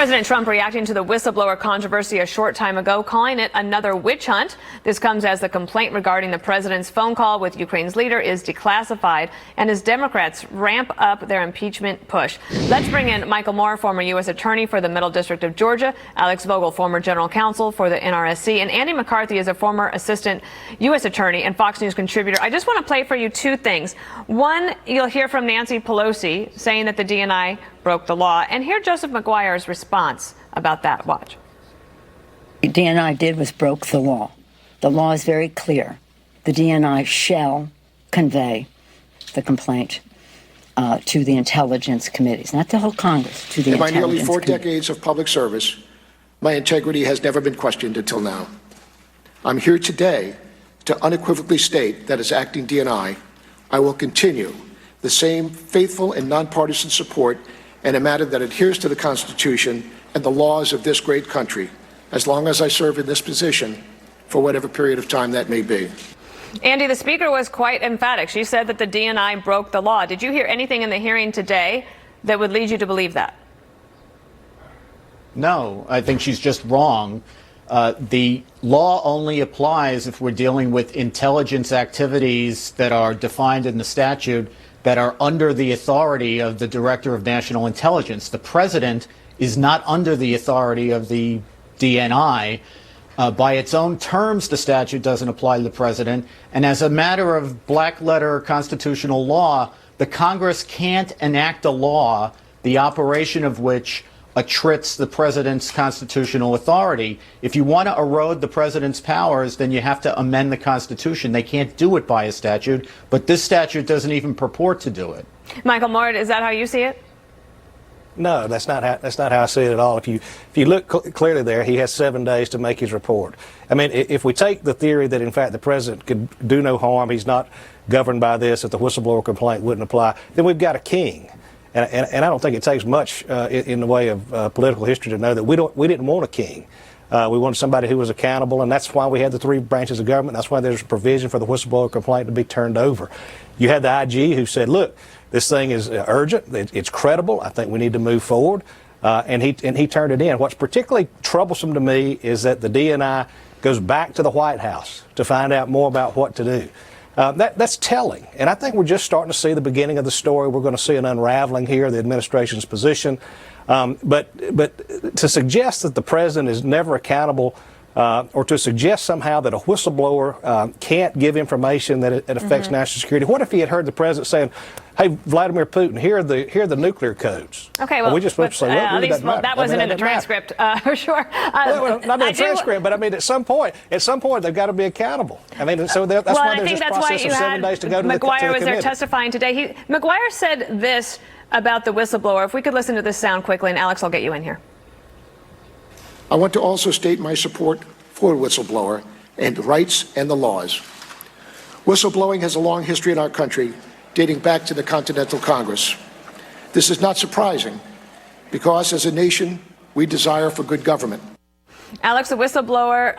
President Trump reacting to the whistleblower controversy a short time ago, calling it another witch hunt. This comes as the complaint regarding the president's phone call with Ukraine's leader is declassified, and as Democrats ramp up their impeachment push. Let's bring in Michael Moore, former U.S. Attorney for the Middle District of Georgia, Alex Vogel, former General Counsel for the NRSC, and Andy McCarthy is a former Assistant U.S. Attorney and Fox News contributor. I just want to play for you two things. One, you'll hear from Nancy Pelosi saying that the DNI broke the law, and hear Joseph McGuire's response about that. Watch. What DNI did was broke the law. The law is very clear. The DNI shall convey the complaint to the intelligence committees, not the whole Congress, to the intelligence committees. In my nearly 4 decades of public service, my integrity has never been questioned until now. I'm here today to unequivocally state that as acting DNI, I will continue the same faithful and nonpartisan support in a matter that adheres to the Constitution and the laws of this great country, as long as I serve in this position for whatever period of time that may be. Andy, the Speaker was quite emphatic. She said that the DNI broke the law. Did you hear anything in the hearing today that would lead you to believe that? No, I think she's just wrong. The law only applies if we're dealing with intelligence activities that are defined in the statute that are under the authority of the Director of National Intelligence. The President is not under the authority of the DNI. By its own terms, the statute doesn't apply to the President. And as a matter of black-letter constitutional law, the Congress can't enact a law, the operation of which attrits the President's constitutional authority. If you want to erode the President's powers, then you have to amend the Constitution. They can't do it by a statute, but this statute doesn't even purport to do it. Michael Moore, is that how you see it? No, that's not how I see it at all. If you look clearly there, he has 7 days to make his report. I mean, if we take the theory that, in fact, the President could do no harm, he's not governed by this, that the whistleblower complaint wouldn't apply, then we've got a king. And I don't think it takes much in the way of political history to know that we didn't want a king. We wanted somebody who was accountable, and that's why we had the 3 branches of government. That's why there's a provision for the whistleblower complaint to be turned over. You had the IG who said, look, this thing is urgent, it's credible, I think we need to move forward, and he turned it in. What's particularly troublesome to me is that the DNI goes back to the White House to find out more about what to do. That's telling, and I think we're just starting to see the beginning of the story. We're going to see an unraveling here of the administration's position. But to suggest that the president is never accountable, or to suggest somehow that a whistleblower can't give information that it affects national security. What if he had heard the president saying, "Hey, Vladimir Putin, here are the nuclear codes"? Okay, well, we just supposed to say, "Look, that wasn't in the transcript, for sure." Well, not in the transcript, but I mean, at some point, they've got to be accountable. I mean, so that's why there's this process of 7 days to go to the committee. McGuire was there testifying today. McGuire said this about the whistleblower. If we could listen to this sound quickly, and Alex, I'll get you in here. I want to also state my support for whistleblower and rights and the laws. Whistleblowing has a long history in our country, dating back to the Continental Congress. This is not surprising, because as a nation, we desire for good government. Alex, the whistleblower,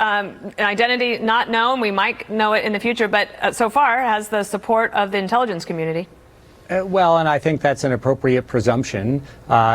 identity not known. We might know it in the future, but so far has the support of the intelligence community. Well, and I think that's an appropriate presumption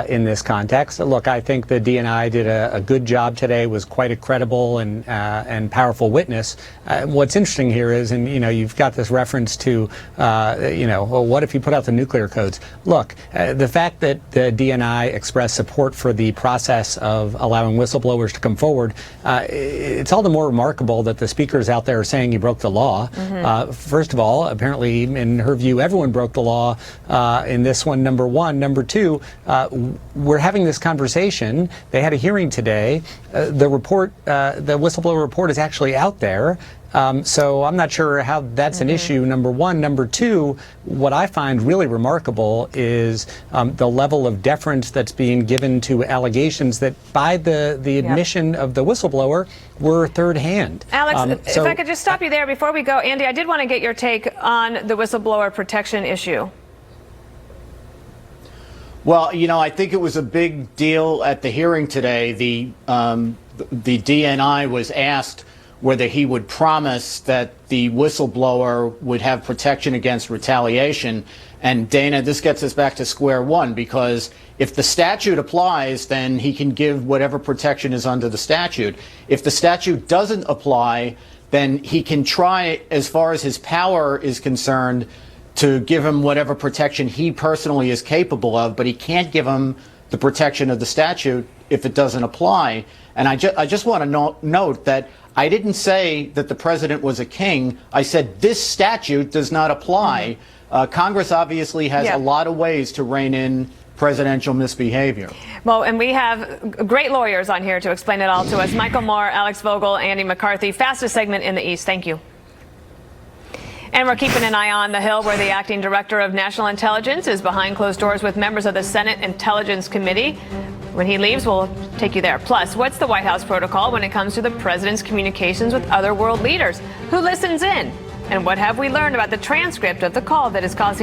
in this context. Look, I think the DNI did a good job today, was quite a credible and powerful witness. What's interesting here is, and you've got this reference to, well, what if you put out the nuclear codes? Look, the fact that the DNI expressed support for the process of allowing whistleblowers to come forward, it's all the more remarkable that the speakers out there are saying he broke the law. First of all, apparently, in her view, everyone broke the law in this one, number one. Number two, we're having this conversation. They had a hearing today. The whistleblower report is actually out there. So I'm not sure how that's an issue, number one. Number two, what I find really remarkable is the level of deference that's being given to allegations that by the admission of the whistleblower were third hand. Alex, if I could just stop you there before we go. Andy, I did want to get your take on the whistleblower protection issue. Well, I think it was a big deal at the hearing today. The DNI was asked whether he would promise that the whistleblower would have protection against retaliation. And Dana, this gets us back to square one, because if the statute applies, then he can give whatever protection is under the statute. If the statute doesn't apply, then he can try, as far as his power is concerned, to give him whatever protection he personally is capable of, but he can't give him the protection of the statute if it doesn't apply. And I just want to note that I didn't say that the president was a king. I said this statute does not apply. Congress obviously has a lot of ways to rein in presidential misbehavior. Well, and we have great lawyers on here to explain it all to us. Michael Moore, Alex Vogel, Andy McCarthy. Fastest segment in the East. Thank you. And we're keeping an eye on the Hill, where the acting director of national intelligence is behind closed doors with members of the Senate Intelligence Committee. When he leaves, we'll take you there. Plus, what's the White House protocol when it comes to the president's communications with other world leaders? Who listens in? And what have we learned about the transcript of the call that is causing